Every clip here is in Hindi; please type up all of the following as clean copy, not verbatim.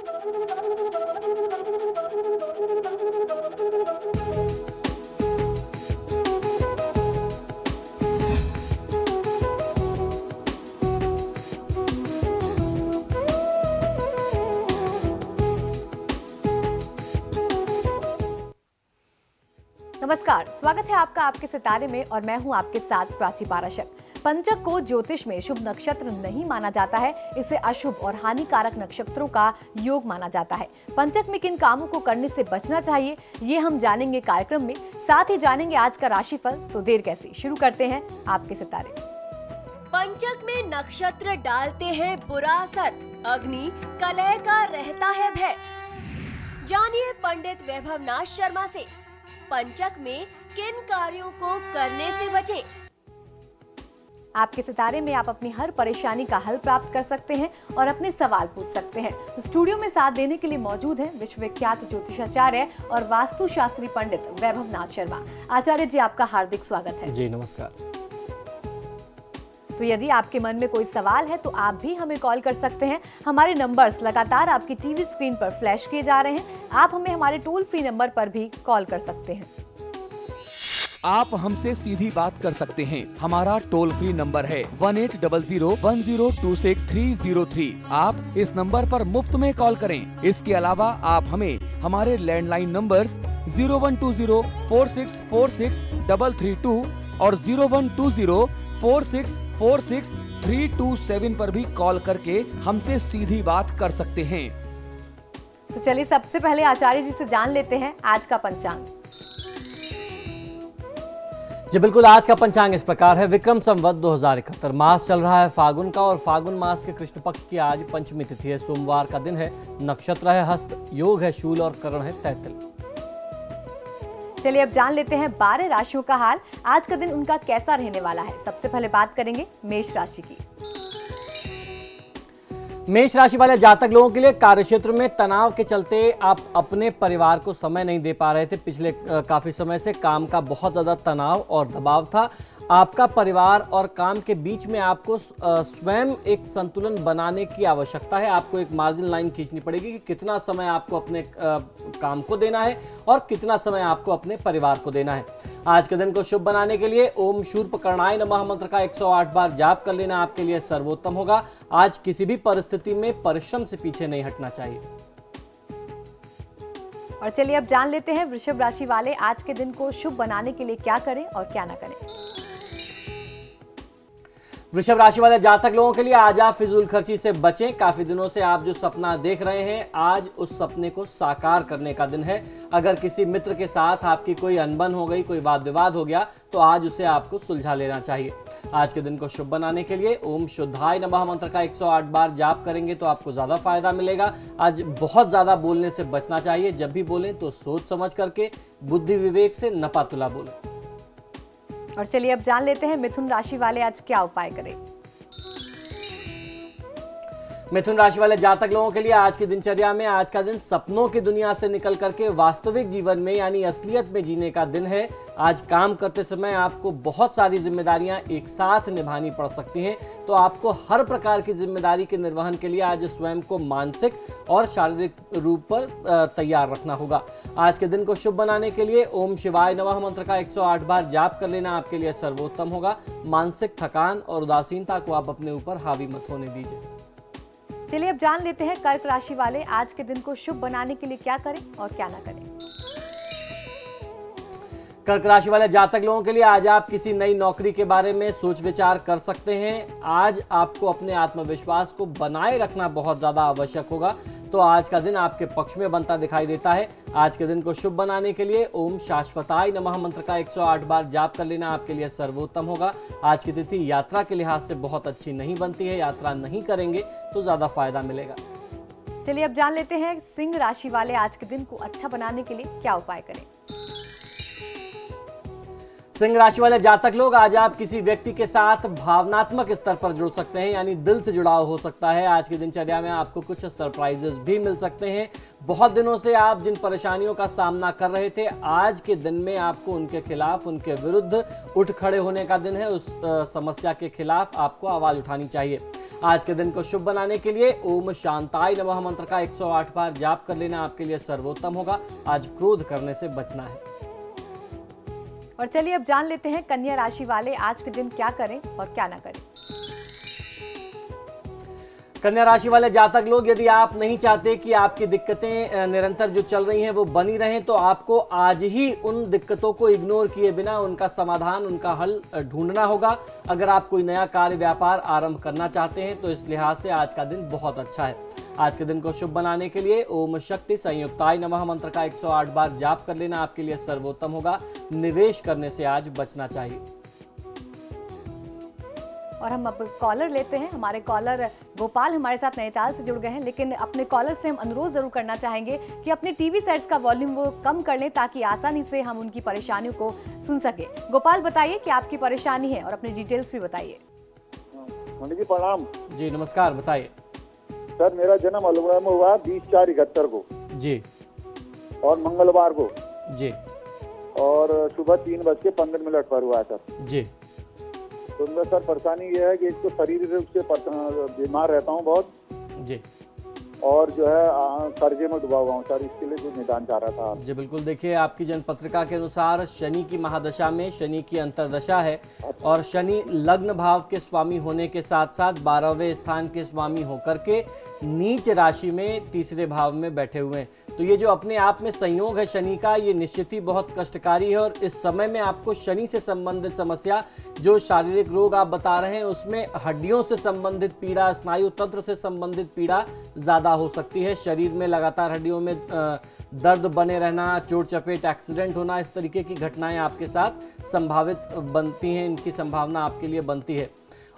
नमस्कार, स्वागत है आपका आपके सितारे में और मैं हूं आपके साथ प्राची पाराशर। पंचक को ज्योतिष में शुभ नक्षत्र नहीं माना जाता है, इसे अशुभ और हानिकारक नक्षत्रों का योग माना जाता है। पंचक में किन कामों को करने से बचना चाहिए, ये हम जानेंगे कार्यक्रम में। साथ ही जानेंगे आज का राशिफल। तो देर कैसी, शुरू करते हैं आपके सितारे। पंचक में नक्षत्र डालते हैं बुरा असर, अग्नि कलह का रहता है भय। जानिए पंडित वैभवनाथ शर्मा से पंचक में किन कार्यों को करने से बचें। आपके सितारे में आप अपनी हर परेशानी का हल प्राप्त कर सकते हैं और अपने सवाल पूछ सकते हैं। स्टूडियो में साथ देने के लिए मौजूद हैं विश्वविख्यात ज्योतिषाचार्य और वास्तुशास्त्री पंडित वैभवनाथ शर्मा। आचार्य जी, आपका हार्दिक स्वागत है। जी नमस्कार। तो यदि आपके मन में कोई सवाल है तो आप भी हमें कॉल कर सकते हैं। हमारे नंबर्स लगातार आपकी टीवी स्क्रीन पर फ्लैश किए जा रहे हैं। आप हमें हमारे टोल फ्री नंबर पर भी कॉल कर सकते हैं। आप हमसे सीधी बात कर सकते हैं। हमारा टोल फ्री नंबर है 18001026-303। आप इस नंबर पर मुफ्त में कॉल करें। इसके अलावा आप हमें हमारे लैंडलाइन नंबर्स 012046463332 और 012046463327 पर भी कॉल करके हमसे सीधी बात कर सकते हैं। तो चलिए सबसे पहले आचार्य जी से जान लेते हैं आज का पंचांग। जी बिल्कुल, आज का पंचांग इस प्रकार है। विक्रम संवत 2071 मास चल रहा है फागुन का और फागुन मास के कृष्ण पक्ष की आज पंचमी तिथि है। सोमवार का दिन है। नक्षत्र है हस्त, योग है शूल और करण है तैतल। चलिए अब जान लेते हैं 12 राशियों का हाल। आज का दिन उनका कैसा रहने वाला है। सबसे पहले बात करेंगे मेष राशि की। मेष राशि वाले जातक लोगों के लिए कार्यक्षेत्र में तनाव के चलते आप अपने परिवार को समय नहीं दे पा रहे थे। पिछले काफी समय से काम का बहुत ज्यादा तनाव और दबाव था। आपका परिवार और काम के बीच में आपको स्वयं एक संतुलन बनाने की आवश्यकता है। आपको एक मार्जिन लाइन खींचनी पड़ेगी कि कितना समय आपको अपने काम को देना है और कितना समय आपको अपने परिवार को देना है। आज के दिन को शुभ बनाने के लिए ओम शूर्पकर्णाय नमः मंत्र का 108 बार जाप कर लेना आपके लिए सर्वोत्तम होगा। आज किसी भी परिस्थिति में परिश्रम से पीछे नहीं हटना चाहिए। और चलिए अब जान लेते हैं वृषभ राशि वाले आज के दिन को शुभ बनाने के लिए क्या करें और क्या ना करें। वृषभ राशि वाले जातक लोगों के लिए आज आप फिजूल खर्ची से बचें। काफी दिनों से आप जो सपना देख रहे हैं, आज उस सपने को साकार करने का दिन है। अगर किसी मित्र के साथ आपकी कोई अनबन हो गई, कोई वाद विवाद हो गया, तो आज उसे आपको सुलझा लेना चाहिए। आज के दिन को शुभ बनाने के लिए ओम शुद्धाय नमः मंत्र का 108 बार जाप करेंगे तो आपको ज्यादा फायदा मिलेगा। आज बहुत ज्यादा बोलने से बचना चाहिए। जब भी बोलें तो सोच समझ करके, बुद्धि विवेक से नपा तुला बोलें। और चलिए अब जान लेते हैं मिथुन राशि वाले आज क्या उपाय करें। मिथुन राशि वाले जातक लोगों के लिए आज की दिनचर्या में आज का दिन सपनों की दुनिया से निकल करके वास्तविक जीवन में यानी असलियत में जीने का दिन है। आज काम करते समय आपको बहुत सारी जिम्मेदारियां एक साथ निभानी पड़ सकती हैं, तो आपको हर प्रकार की जिम्मेदारी के निर्वहन के लिए आज स्वयं को मानसिक और शारीरिक रूप पर तैयार रखना होगा। आज के दिन को शुभ बनाने के लिए ओम शिवाय नमः मंत्र का 108 बार जाप कर लेना आपके लिए सर्वोत्तम होगा। मानसिक थकान और उदासीनता को आप अपने ऊपर हावी मत होने दीजिए। चलिए अब जान लेते हैं कर्क राशि वाले आज के दिन को शुभ बनाने के लिए क्या करें और क्या ना करें। कर्क राशि वाले जातक लोगों के लिए आज आप किसी नई नौकरी के बारे में सोच विचार कर सकते हैं। आज आपको अपने आत्मविश्वास को बनाए रखना बहुत ज्यादा आवश्यक होगा, तो आज का दिन आपके पक्ष में बनता दिखाई देता है। आज के दिन को शुभ बनाने के लिए ओम शाश्वताय नमः मंत्र का 108 बार जाप कर लेना आपके लिए सर्वोत्तम होगा। आज की तिथि यात्रा के लिहाज से बहुत अच्छी नहीं बनती है। यात्रा नहीं करेंगे तो ज्यादा फायदा मिलेगा। चलिए अब जान लेते हैं सिंह राशि वाले आज के दिन को अच्छा बनाने के लिए क्या उपाय करें। सिंह राशि वाले जातक लोग आज आप किसी व्यक्ति के साथ भावनात्मक स्तर पर जुड़ सकते हैं, यानी दिल से जुड़ाव हो सकता है। आज की दिनचर्या में आपको कुछ सरप्राइजेस भी मिल सकते हैं। बहुत दिनों से आप जिन परेशानियों का सामना कर रहे थे, आज के दिन में आपको उनके खिलाफ, उनके विरुद्ध उठ खड़े होने का दिन है। उस समस्या के खिलाफ आपको आवाज उठानी चाहिए। आज के दिन को शुभ बनाने के लिए ओम शांताय नमः मंत्र का 108 बार जाप कर लेना आपके लिए सर्वोत्तम होगा। आज क्रोध करने से बचना है। और चलिए अब जान लेते हैं कन्या राशि वाले आज के दिन क्या करें और क्या ना करें। कन्या राशि वाले जातक लोग, यदि आप नहीं चाहते कि आपकी दिक्कतें निरंतर जो चल रही हैं वो बनी रहें, तो आपको आज ही उन दिक्कतों को इग्नोर किए बिना उनका समाधान, उनका हल ढूंढना होगा। अगर आप कोई नया कार्य व्यापार आरंभ करना चाहते हैं तो इस लिहाज से आज का दिन बहुत अच्छा है। आज के दिन को शुभ बनाने के लिए ओम शक्ति संयुक्ताय नमः मंत्र का 108 बार जाप कर लेना आपके लिए सर्वोत्तम होगा। निवेश करने से आज बचना चाहिए। और हम अब कॉलर लेते हैं। हमारे कॉलर गोपाल हमारे साथ नैनीताल से जुड़ गए हैं, लेकिन अपने कॉलर से हम अनुरोध जरूर करना चाहेंगे कि अपने टीवी सेट्स का वॉल्यूम वो कम कर लें ताकि आसानी से हम उनकी परेशानियों को सुन सके। गोपाल, बताइए कि आपकी परेशानी है और अपनी डिटेल्स भी बताइए। जी प्रणाम। जी नमस्कार, बताइए। सर, मेरा जन्म अल्मोड़ा में हुआ 20/4/71 को जी, और मंगलवार को जी, और सुबह 3:15 पर हुआ है सर। जी। तो मैं सर परेशानी ये है कि एक तो शारीरिक रूप से बीमार रहता हूँ बहुत जी, और जो है कर्जे में डूबा हुआ हूँ सर। इसके लिए जो निदान चाह रहा था। जी बिल्कुल, देखिए आपकी जन्म पत्रिका के अनुसार शनि की महादशा में शनि की अंतर्दशा है और शनि लग्न भाव के स्वामी होने के साथ साथ 12वें स्थान के स्वामी होकर के नीच राशि में तीसरे भाव में बैठे हुए हैं। तो ये जो अपने आप में संयोग है शनि का, ये निश्चित ही बहुत कष्टकारी है। और इस समय में आपको शनि से संबंधित समस्या, जो शारीरिक रोग आप बता रहे हैं उसमें हड्डियों से संबंधित पीड़ा, स्नायु तंत्र से संबंधित पीड़ा ज़्यादा हो सकती है। शरीर में लगातार हड्डियों में दर्द बने रहना, चोट चपेट, एक्सीडेंट होना, इस तरीके की घटनाएं आपके साथ संभावित बनती हैं, इनकी संभावना आपके लिए बनती है।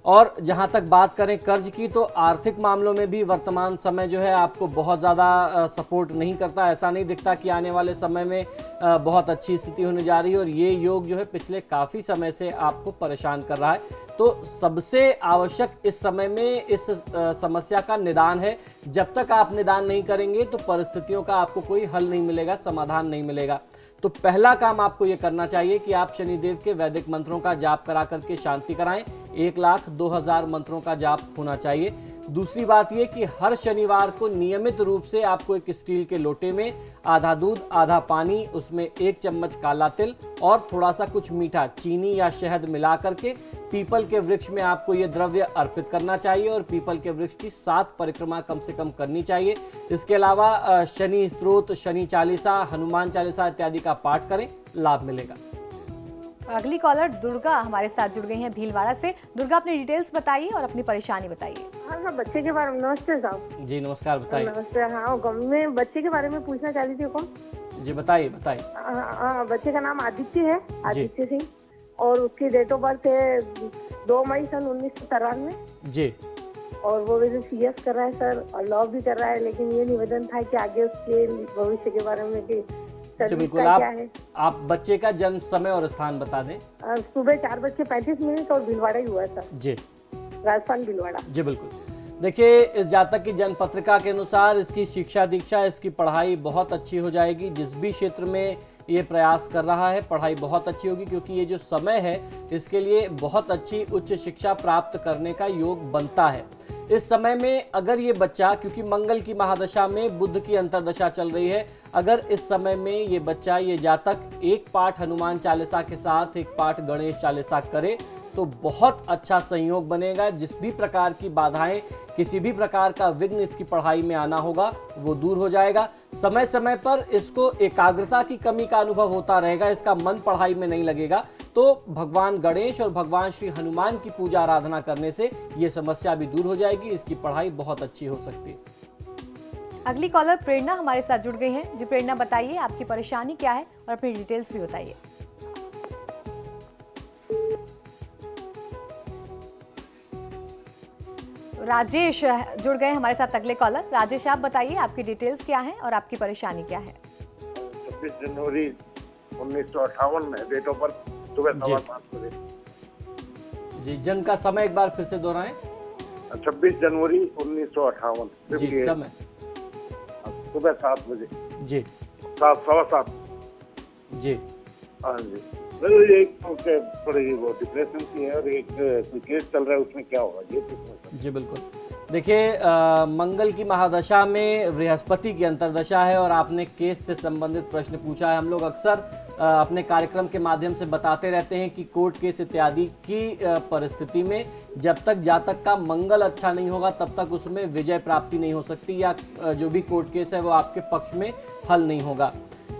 और जहां तक बात करें कर्ज की, तो आर्थिक मामलों में भी वर्तमान समय जो है आपको बहुत ज़्यादा सपोर्ट नहीं करता। ऐसा नहीं दिखता कि आने वाले समय में बहुत अच्छी स्थिति होने जा रही है और ये योग जो है पिछले काफ़ी समय से आपको परेशान कर रहा है। तो सबसे आवश्यक इस समय में इस समस्या का निदान है। जब तक आप निदान नहीं करेंगे तो परिस्थितियों का आपको कोई हल नहीं मिलेगा, समाधान नहीं मिलेगा। तो पहला काम आपको ये करना चाहिए कि आप शनिदेव के वैदिक मंत्रों का जाप करा करके शांति कराएं। 1,02,000 मंत्रों का जाप होना चाहिए। दूसरी बात ये कि हर शनिवार को नियमित रूप से आपको एक स्टील के लोटे में आधा दूध, आधा पानी, उसमें 1 चम्मच काला तिल और थोड़ा सा कुछ मीठा चीनी या शहद मिला करके पीपल के वृक्ष में आपको ये द्रव्य अर्पित करना चाहिए और पीपल के वृक्ष की 7 परिक्रमा कम से कम करनी चाहिए। इसके अलावा शनि स्तोत्र, शनि चालीसा, हनुमान चालीसा इत्यादि का पाठ करें, लाभ मिलेगा। अगली कॉलर दुर्गा हमारे साथ जुड़ गई हैं भीलवाड़ा से। दुर्गा, अपनी डिटेल्स बताइए और अपनी परेशानी बताइए। हाँ, मैं बच्चे के बारे में। नमस्ते साहब। जी नमस्कार, बताइए। नमस्ते। हाँ, मैं बच्चे के बारे में पूछना चाह रही थी। कौन? जी बताइए, बताइए। बच्चे का नाम आदित्य है, आदित्य सिंह, और उसकी डेट ऑफ बर्थ है 2 मई सन 1993 जी। और वो वैसे CS कर रहा है सर और लॉ भी कर रहा है, लेकिन ये निवेदन था कि आगे उसके भविष्य के बारे में कि बिल्कुल, आप बच्चे का जन्म समय और स्थान बता दें। सुबह 4:35 और भीलवाड़ा ही हुआ है सर जी, राजस्थान भीलवाड़ा। जी बिल्कुल। देखिए, इस जातक की जन्म पत्रिका के अनुसार इसकी शिक्षा दीक्षा, इसकी पढ़ाई बहुत अच्छी हो जाएगी। जिस भी क्षेत्र में ये प्रयास कर रहा है पढ़ाई बहुत अच्छी होगी, क्योंकि ये जो समय है इसके लिए बहुत अच्छी उच्च शिक्षा प्राप्त करने का योग बनता है। इस समय में अगर ये बच्चा, क्योंकि मंगल की महादशा में बुध की अंतर्दशा चल रही है, अगर इस समय में ये बच्चा, ये जातक एक पाठ हनुमान चालीसा के साथ एक पाठ गणेश चालीसा करे तो बहुत अच्छा संयोग बनेगा। जिस भी प्रकार की बाधाएं, किसी भी प्रकार का विघ्न इसकी पढ़ाई में आना होगा वो दूर हो जाएगा। समय समय पर इसको एकाग्रता की कमी का अनुभव होता रहेगा, इसका मन पढ़ाई में नहीं लगेगा। तो भगवान गणेश और भगवान श्री हनुमान की पूजा आराधना करने से ये समस्या भी दूर हो जाएगी, इसकी पढ़ाई बहुत अच्छी हो सकती है। अगली कॉलर प्रेरणा हमारे साथ जुड़ गई हैं। जी प्रेरणा, बताइए आपकी परेशानी क्या है और अपनी डिटेल्स भी बताइए। राजेश जुड़ गए हमारे साथ अगले कॉलर। राजेश, आप बताइए आपकी डिटेल्स क्या है और आपकी परेशानी क्या है। 26 जनवरी 1958 में डेट ऑफ बर्थ, सुबह 7:15 बजे। जी, जन्म का समय एक बार फिर से दोहराएं। 26 जनवरी 1958 जी, समय सुबह 7 बजे। जी, 7:15 जी। हाँ जी। एक थोड़ी वो डिप्रेशन की है और एक कोई केस चल रहा है, उसमें क्या होगा ये पूछना। जी बिल्कुल। देखिए मंगल की महादशा में बृहस्पति की अंतर्दशा है और आपने केस से संबंधित प्रश्न पूछा है। हम लोग अक्सर अपने कार्यक्रम के माध्यम से बताते रहते हैं कि कोर्ट केस इत्यादि की परिस्थिति में जब तक जातक का मंगल अच्छा नहीं होगा तब तक उसमें विजय प्राप्ति नहीं हो सकती, या जो भी कोर्ट केस है वो आपके पक्ष में हल नहीं होगा।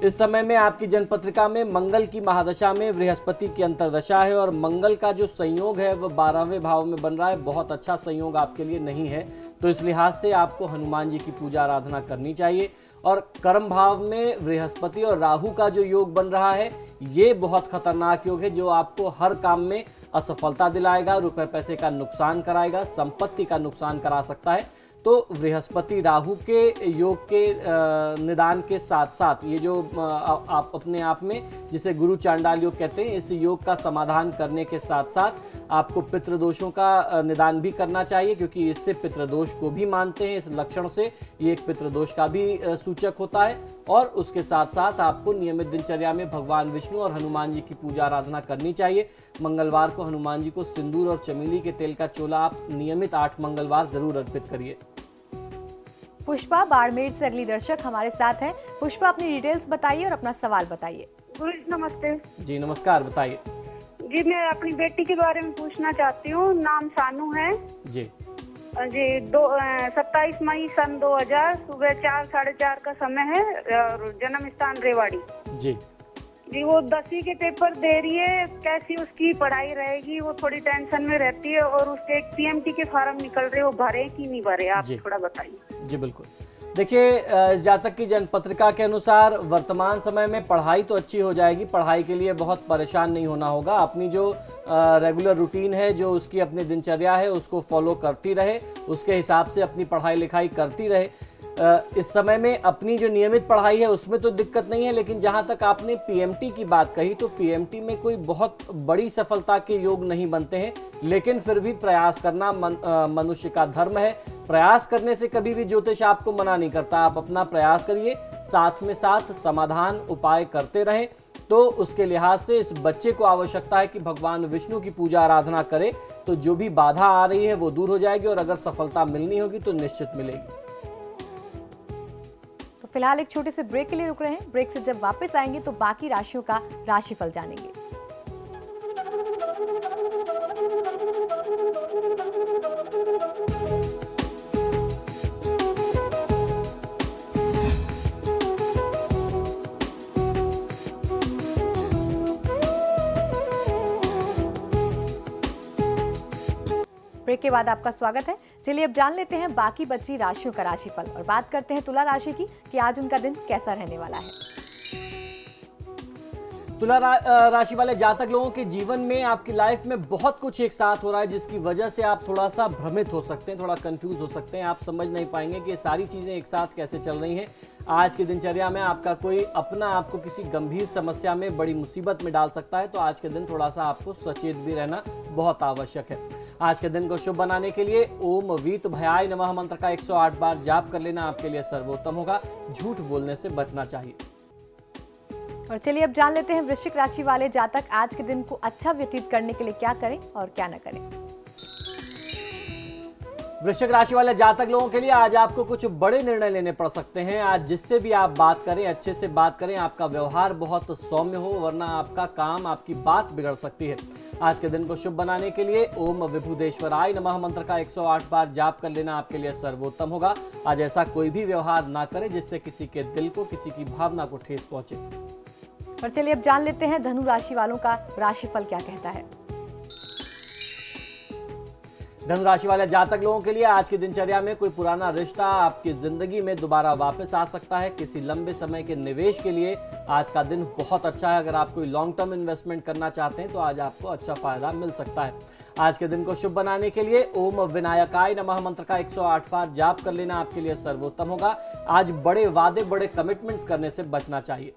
इस समय में आपकी जन्मपत्रिका में मंगल की महादशा में बृहस्पति की अंतर्दशा है और मंगल का जो संयोग है वह 12वें भाव में बन रहा है। बहुत अच्छा संयोग आपके लिए नहीं है, तो इस लिहाज से आपको हनुमान जी की पूजा आराधना करनी चाहिए। और कर्म भाव में बृहस्पति और राहु का जो योग बन रहा है ये बहुत खतरनाक योग है, जो आपको हर काम में असफलता दिलाएगा, रुपए पैसे का नुकसान कराएगा, संपत्ति का नुकसान करा सकता है। तो बृहस्पति राहु के योग के निदान के साथ साथ ये जो आप अपने आप में जिसे गुरु चांडाल योग कहते हैं, इस योग का समाधान करने के साथ साथ आपको पितृदोषों का निदान भी करना चाहिए, क्योंकि इससे पितृदोष को भी मानते हैं। इस लक्षण से ये एक पितृदोष का भी सूचक होता है। और उसके साथ साथ आपको नियमित दिनचर्या में भगवान विष्णु और हनुमान जी की पूजा आराधना करनी चाहिए। मंगलवार को हनुमान जी को सिंदूर और चमेली के तेल का चोला आप नियमित 8 मंगलवार जरूर अर्पित करिए। पुष्पा बाड़मेर से अगली दर्शक हमारे साथ हैं। पुष्पा, अपनी डिटेल्स बताइए और अपना सवाल बताइए। गुरु नमस्ते जी नमस्कार, बताइए। जी, मैं अपनी बेटी के बारे में पूछना चाहती हूँ। नाम सानू है जी। जी 27 मई सन 2000 सुबह 4 साढ़े 4 का समय है और जन्म स्थान रेवाड़ी। जी जी, वो 10वीं के पेपर दे रही है, कैसी उसकी पढ़ाई रहेगी वो थोड़ी टेंशन में रहती है। और उसके एक पीएमटी के फॉर्म निकल रहे, वो भरे कि नहीं भरे, आप थोड़ा बताइए। जी बिल्कुल। देखिए जातक की जन्मपत्रिका के अनुसार वर्तमान समय में पढ़ाई तो अच्छी हो जाएगी, पढ़ाई के लिए बहुत परेशान नहीं होना होगा। अपनी जो रेगुलर रूटीन है, जो उसकी अपनी दिनचर्या है, उसको फॉलो करती रहे, उसके हिसाब से अपनी पढ़ाई लिखाई करती रहे। इस समय में अपनी जो नियमित पढ़ाई है उसमें तो दिक्कत नहीं है, लेकिन जहां तक आपने पीएमटी की बात कही तो पीएमटी में कोई बहुत बड़ी सफलता के योग नहीं बनते हैं, लेकिन फिर भी प्रयास करना मनुष्य का धर्म है। प्रयास करने से कभी भी ज्योतिष आपको मना नहीं करता। आप अपना प्रयास करिए, साथ में साथ समाधान उपाय करते रहें। तो उसके लिहाज से इस बच्चे को आवश्यकता है कि भगवान विष्णु की पूजा आराधना करे, तो जो भी बाधा आ रही है वो दूर हो जाएगी और अगर सफलता मिलनी होगी तो निश्चित मिलेगी। फिलहाल एक छोटे से ब्रेक के लिए रुक रहे हैं। ब्रेक से जब वापस आएंगे तो बाकी राशियों का राशिफल जानेंगे। ब्रेक के बाद आपका स्वागत है। चलिए अब जान लेते हैं बाकी बची राशियों का राशिफल और बात करते हैं तुला राशि की कि आज उनका दिन कैसा रहने वाला है। तुला राशि वाले जातक लोगों के जीवन में आपकी लाइफ में बहुत कुछ एक साथ हो रहा है, जिसकी वजह से आप थोड़ा सा भ्रमित हो सकते हैं, थोड़ा कंफ्यूज हो सकते हैं। आप समझ नहीं पाएंगे कि ये सारी चीजें एक साथ कैसे चल रही हैं। आज की दिनचर्या में आपका कोई अपना आपको किसी गंभीर समस्या में, बड़ी मुसीबत में डाल सकता है, तो आज के दिन थोड़ा सा आपको सचेत भी रहना बहुत आवश्यक है। आज के दिन को शुभ बनाने के लिए ओम वीत भयाय नमः मंत्र का 108 बार जाप कर लेना आपके लिए सर्वोत्तम होगा। झूठ बोलने से बचना चाहिए। और चलिए अब जान लेते हैं वृश्चिक राशि वाले जातक आज के दिन को अच्छा व्यतीत करने के लिए क्या करें और क्या न करें। वृश्चिक राशि वाले जातक लोगों के लिए आज आपको कुछ बड़े निर्णय लेने पड़ सकते हैं। आज जिससे भी आप बात करें, अच्छे से बात करें, आपका व्यवहार बहुत सौम्य हो, वरना आपका काम, आपकी बात बिगड़ सकती है। आज के दिन को शुभ बनाने के लिए ओम विभुदेश्वराय नमः मंत्र का 108 बार जाप कर लेना आपके लिए सर्वोत्तम होगा। आज ऐसा कोई भी व्यवहार ना करें जिससे किसी के दिल को, किसी की भावना को ठेस पहुंचे। और चलिए अब जान लेते हैं धनु राशि वालों का राशिफल क्या कहता है। धनु राशि वाले जातक लोगों के लिए आज की दिनचर्या में कोई पुराना रिश्ता आपकी जिंदगी में दोबारा वापस आ सकता है। किसी लंबे समय के निवेश के लिए आज का दिन बहुत अच्छा है। अगर आप कोई लॉन्ग टर्म इन्वेस्टमेंट करना चाहते हैं तो आज आपको अच्छा फायदा मिल सकता है। आज के दिन को शुभ बनाने के लिए ओम विनायकाय नमः मंत्र का 108 बार जाप कर लेना आपके लिए सर्वोत्तम होगा। आज बड़े वादे, बड़े कमिटमेंट्स करने से बचना चाहिए।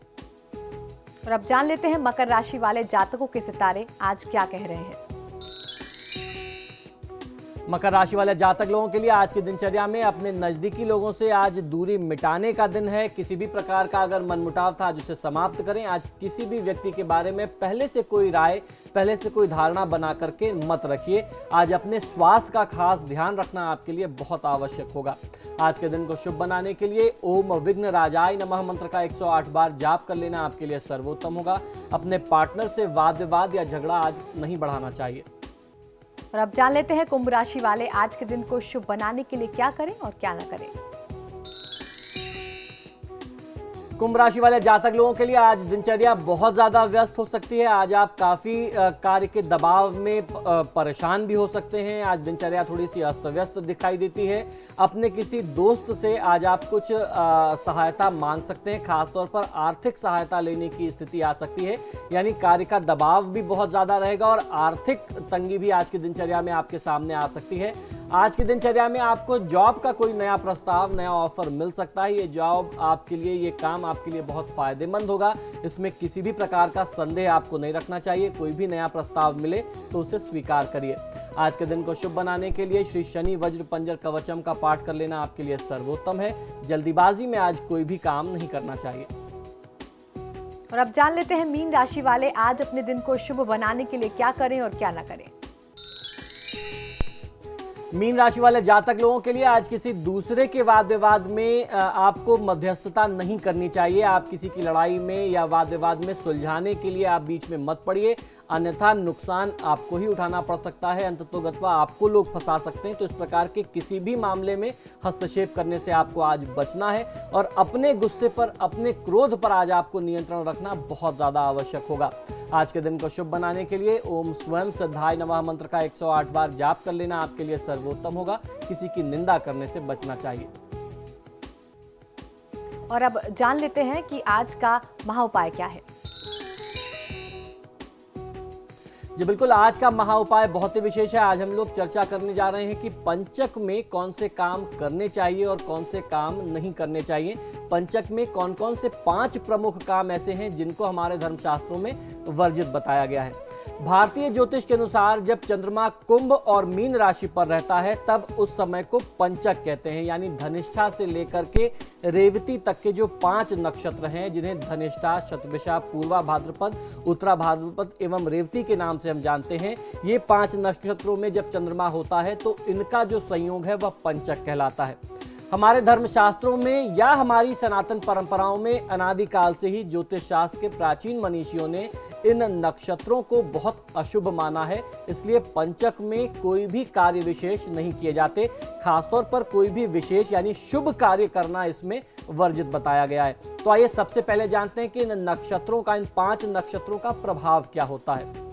और अब जान लेते हैं मकर राशि वाले जातकों के सितारे आज क्या कह रहे हैं। मकर राशि वाले जातक लोगों के लिए आज की दिनचर्या में अपने नजदीकी लोगों से आज दूरी मिटाने का दिन है। किसी भी प्रकार का अगर मनमुटाव था आज उसे समाप्त करें। आज किसी भी व्यक्ति के बारे में पहले से कोई राय, पहले से कोई धारणा बना करके मत रखिए। आज अपने स्वास्थ्य का खास ध्यान रखना आपके लिए बहुत आवश्यक होगा। आज के दिन को शुभ बनाने के लिए ओम विघ्न राजाय नमः मंत्र का 108 बार जाप कर लेना आपके लिए सर्वोत्तम होगा। अपने पार्टनर से वाद विवाद या झगड़ा आज नहीं बढ़ाना चाहिए। और अब जान लेते हैं कुंभ राशि वाले आज के दिन को शुभ बनाने के लिए क्या करें और क्या ना करें। कुंभ राशि वाले जातक लोगों के लिए आज दिनचर्या बहुत ज्यादा व्यस्त हो सकती है। आज आप काफी कार्य के दबाव में परेशान भी हो सकते हैं। आज दिनचर्या थोड़ी सी अस्त व्यस्त दिखाई देती है। अपने किसी दोस्त से आज आप कुछ सहायता मांग सकते हैं। खासतौर पर आर्थिक सहायता लेने की स्थिति आ सकती है, यानी कार्य का दबाव भी बहुत ज्यादा रहेगा और आर्थिक तंगी भी आज की दिनचर्या में आपके सामने आ सकती है। आज की दिनचर्या में आपको जॉब का कोई नया प्रस्ताव, नया ऑफर मिल सकता है। ये जॉब आपके लिए, ये काम आपके लिए बहुत फायदेमंद होगा। इसमें किसी भी प्रकार का संदेह आपको नहीं रखना चाहिए। कोई भी नया प्रस्ताव मिले तो उसे स्वीकार करिए। आज के दिन को शुभ बनाने के लिए श्री शनि वज्र पंजर कवचम का पाठ कर लेना आपके लिए सर्वोत्तम है। जल्दीबाजी में आज कोई भी काम नहीं करना चाहिए। और अब जान लेते हैं मीन राशि वाले आज अपने दिन को शुभ बनाने के लिए क्या करें और क्या ना करें। मीन राशि वाले जातक लोगों के लिए आज किसी दूसरे के वाद विवाद में आपको मध्यस्थता नहीं करनी चाहिए। आप किसी की लड़ाई में या वाद विवाद में सुलझाने के लिए आप बीच में मत पड़िए, अन्यथा नुकसान आपको ही उठाना पड़ सकता है। अंततोगत्वा आपको लोग फंसा सकते हैं। तो इस प्रकार के किसी भी मामले में हस्तक्षेप करने से आपको आज बचना है और अपने गुस्से पर, अपने क्रोध पर आज आपको नियंत्रण रखना बहुत ज्यादा आवश्यक होगा। आज के दिन को शुभ बनाने के लिए ओम स्वयं सिद्धाय नमः मंत्र का 108 बार जाप कर लेना आपके लिए सर्वोत्तम होगा। किसी की निंदा करने से बचना चाहिए। और अब जान लेते हैं कि आज का महाउपाय क्या है। जी बिल्कुल, आज का महाउपाय बहुत ही विशेष है। आज हम लोग चर्चा करने जा रहे हैं कि पंचक में कौन से काम करने चाहिए और कौन से काम नहीं करने चाहिए। पंचक में कौन कौन से 5 प्रमुख काम ऐसे हैं जिनको हमारे धर्मशास्त्रों में वर्जित बताया गया है। भारतीय ज्योतिष के अनुसार जब चंद्रमा कुंभ और मीन राशि पर रहता है तब उस समय को पंचक कहते हैं, यानी धनिष्ठा से लेकर के रेवती तक के जो 5 नक्षत्र हैं, जिन्हें धनिष्ठा, शतभिषा, पूर्वा भाद्रपद, उत्तरा भाद्रपद एवं रेवती के नाम से हम जानते हैं। ये 5 नक्षत्रों में जब चंद्रमा होता है तो इनका जो संयोग है वह पंचक कहलाता है। हमारे धर्मशास्त्रों में या हमारी सनातन परंपराओं में अनादिकाल से ही ज्योतिष शास्त्र के प्राचीन मनीषियों ने इन नक्षत्रों को बहुत अशुभ माना है। इसलिए पंचक में कोई भी कार्य विशेष नहीं किए जाते। खासतौर पर कोई भी विशेष यानी शुभ कार्य करना इसमें वर्जित बताया गया है। तो आइए सबसे पहले जानते हैं कि इन नक्षत्रों का, इन 5 नक्षत्रों का प्रभाव क्या होता है।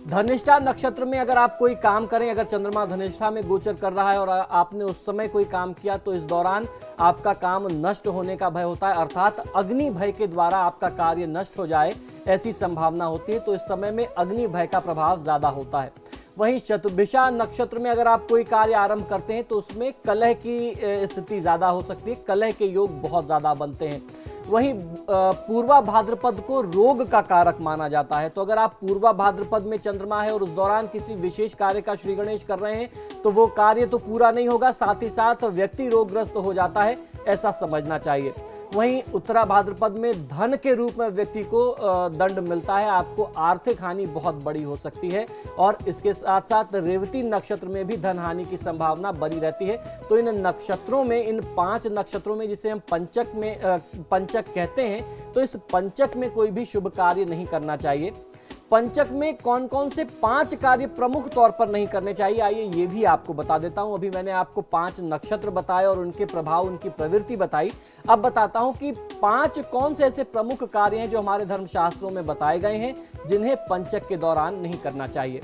धनिष्ठा नक्षत्र में अगर आप कोई काम करें, अगर चंद्रमा धनिष्ठा में गोचर कर रहा है और आपने उस समय कोई काम किया तो इस दौरान आपका काम नष्ट होने का भय होता है, अर्थात अग्नि भय के द्वारा आपका कार्य नष्ट हो जाए ऐसी संभावना होती है। तो इस समय में अग्नि भय का प्रभाव ज्यादा होता है। वहीं शतभिषा नक्षत्र में अगर आप कोई कार्य आरंभ करते हैं तो उसमें कलह की स्थिति ज्यादा हो सकती है, कलह के योग बहुत ज्यादा बनते हैं। वहीं पूर्वा भाद्रपद को रोग का कारक माना जाता है। तो अगर आप पूर्वा भाद्रपद में चंद्रमा है और उस दौरान किसी विशेष कार्य का श्री गणेश कर रहे हैं तो वो कार्य तो पूरा नहीं होगा, साथ ही साथ व्यक्ति रोगग्रस्त हो जाता है, ऐसा समझना चाहिए। वहीं उत्तरा भाद्रपद में धन के रूप में व्यक्ति को दंड मिलता है, आपको आर्थिक हानि बहुत बड़ी हो सकती है। और इसके साथ साथ रेवती नक्षत्र में भी धन हानि की संभावना बनी रहती है। तो इन नक्षत्रों में, इन 5 नक्षत्रों में जिसे हम पंचक कहते हैं, तो इस पंचक में कोई भी शुभ कार्य नहीं करना चाहिए। पंचक में कौन कौन से 5 कार्य प्रमुख तौर पर नहीं करने चाहिए, आइए ये भी आपको बता देता हूं। अभी मैंने आपको 5 नक्षत्र बताए और उनके प्रभाव, उनकी प्रवृत्ति बताई। अब बताता हूं कि 5 कौन से ऐसे प्रमुख कार्य हैं जो हमारे धर्मशास्त्रों में बताए गए हैं जिन्हें पंचक के दौरान नहीं करना चाहिए।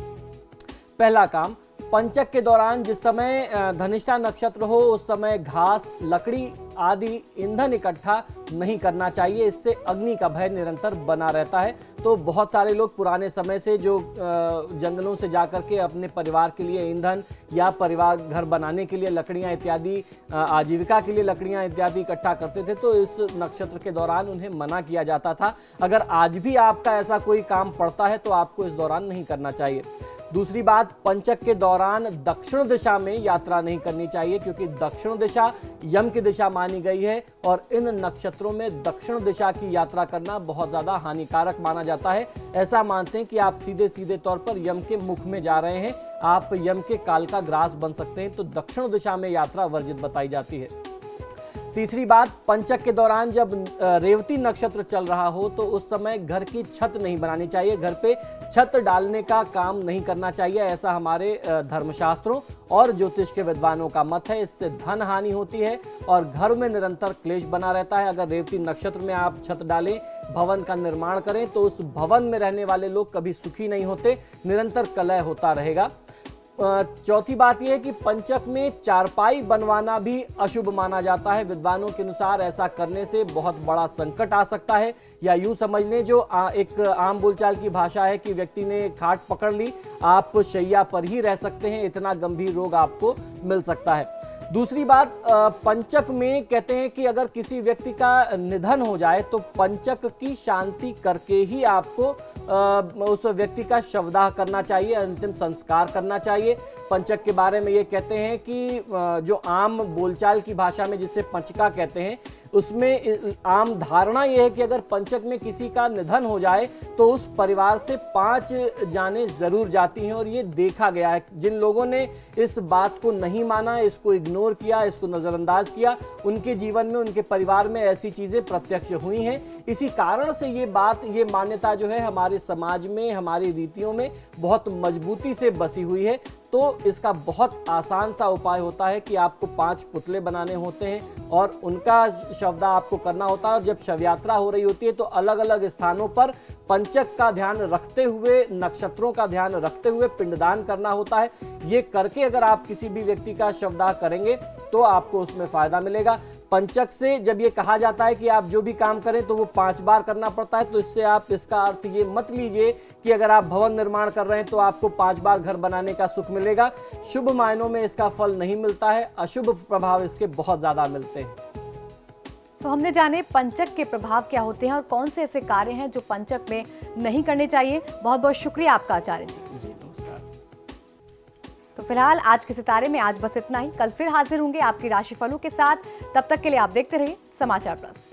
पहला काम, पंचक के दौरान जिस समय धनिष्ठा नक्षत्र हो उस समय घास, लकड़ी आदि ईंधन इकट्ठा नहीं करना चाहिए। इससे अग्नि का भय निरंतर बना रहता है। तो बहुत सारे लोग पुराने समय से जो जंगलों से जाकर के अपने परिवार के लिए ईंधन या परिवार घर बनाने के लिए लकड़ियां इत्यादि, आजीविका के लिए लकड़ियां इत्यादि इकट्ठा करते थे, तो इस नक्षत्र के दौरान उन्हें मना किया जाता था। अगर आज भी आपका ऐसा कोई काम पड़ता है तो आपको इस दौरान नहीं करना चाहिए। दूसरी बात, पंचक के दौरान दक्षिण दिशा में यात्रा नहीं करनी चाहिए, क्योंकि दक्षिण दिशा यम की दिशा मानी गई है और इन नक्षत्रों में दक्षिण दिशा की यात्रा करना बहुत ज्यादा हानिकारक माना जाता है। ऐसा मानते हैं कि आप सीधे सीधे तौर पर यम के मुख में जा रहे हैं, आप यम के काल का ग्रास बन सकते हैं, तो दक्षिण दिशा में यात्रा वर्जित बताई जाती है। तीसरी बात, पंचक के दौरान जब रेवती नक्षत्र चल रहा हो तो उस समय घर की छत नहीं बनानी चाहिए, घर पे छत डालने का काम नहीं करना चाहिए, ऐसा हमारे धर्मशास्त्रों और ज्योतिष के विद्वानों का मत है। इससे धन हानि होती है और घर में निरंतर क्लेश बना रहता है। अगर रेवती नक्षत्र में आप छत डालें, भवन का निर्माण करें, तो उस भवन में रहने वाले लोग कभी सुखी नहीं होते, निरंतर कलह होता रहेगा। चौथी बात यह है कि पंचक में चारपाई बनवाना भी अशुभ माना जाता है। विद्वानों के अनुसार ऐसा करने से बहुत बड़ा संकट आ सकता है, या यूं समझ लें जो एक आम बोलचाल की भाषा है कि व्यक्ति ने खाट पकड़ ली, आप शैया पर ही रह सकते हैं, इतना गंभीर रोग आपको मिल सकता है। दूसरी बात, पंचक में कहते हैं कि अगर किसी व्यक्ति का निधन हो जाए तो पंचक की शांति करके ही आपको उस व्यक्ति का शवदाह करना चाहिए, अंतिम संस्कार करना चाहिए। पंचक के बारे में ये कहते हैं कि जो आम बोलचाल की भाषा में जिसे पंचका कहते हैं, उसमें आम धारणा यह है कि अगर पंचक में किसी का निधन हो जाए तो उस परिवार से 5 जानें जरूर जाती हैं, और ये देखा गया है। जिन लोगों ने इस बात को नहीं माना, इसको इग्नोर किया, इसको नजरअंदाज किया, उनके जीवन में, उनके परिवार में ऐसी चीजें प्रत्यक्ष हुई हैं। इसी कारण से ये बात, ये मान्यता जो है हमारे समाज में, हमारी रीतियों में बहुत मजबूती से बसी हुई है। तो इसका बहुत आसान सा उपाय होता है कि आपको 5 पुतले बनाने होते हैं और उनका शवदाह आपको करना होता है। और जब शव यात्रा हो रही होती है तो अलग अलग स्थानों पर पंचक का ध्यान रखते हुए, नक्षत्रों का ध्यान रखते हुए पिंडदान करना होता है। ये करके अगर आप किसी भी व्यक्ति का शवदाह करेंगे तो आपको उसमें फायदा मिलेगा। पंचक से जब ये कहा जाता है कि आप जो भी काम करें तो वो 5 बार करना पड़ता है, तो इससे आप इसका अर्थ ये मत लीजिए कि अगर आप भवन निर्माण कर रहे हैं तो आपको 5 बार घर बनाने का सुख मिलेगा। शुभ मायनों में इसका फल नहीं मिलता है, अशुभ प्रभाव इसके बहुत ज्यादा मिलते हैं। तो हमने जाने पंचक के प्रभाव क्या होते हैं और कौन से ऐसे कार्य हैं जो पंचक में नहीं करने चाहिए। बहुत बहुत शुक्रिया आपका आचार्य जी। नमस्कार। तो फिलहाल आज के सितारे में आज बस इतना ही। कल फिर हाजिर होंगे आपकी राशिफलों के साथ। तब तक के लिए आप देखते रहिए समाचार प्लस।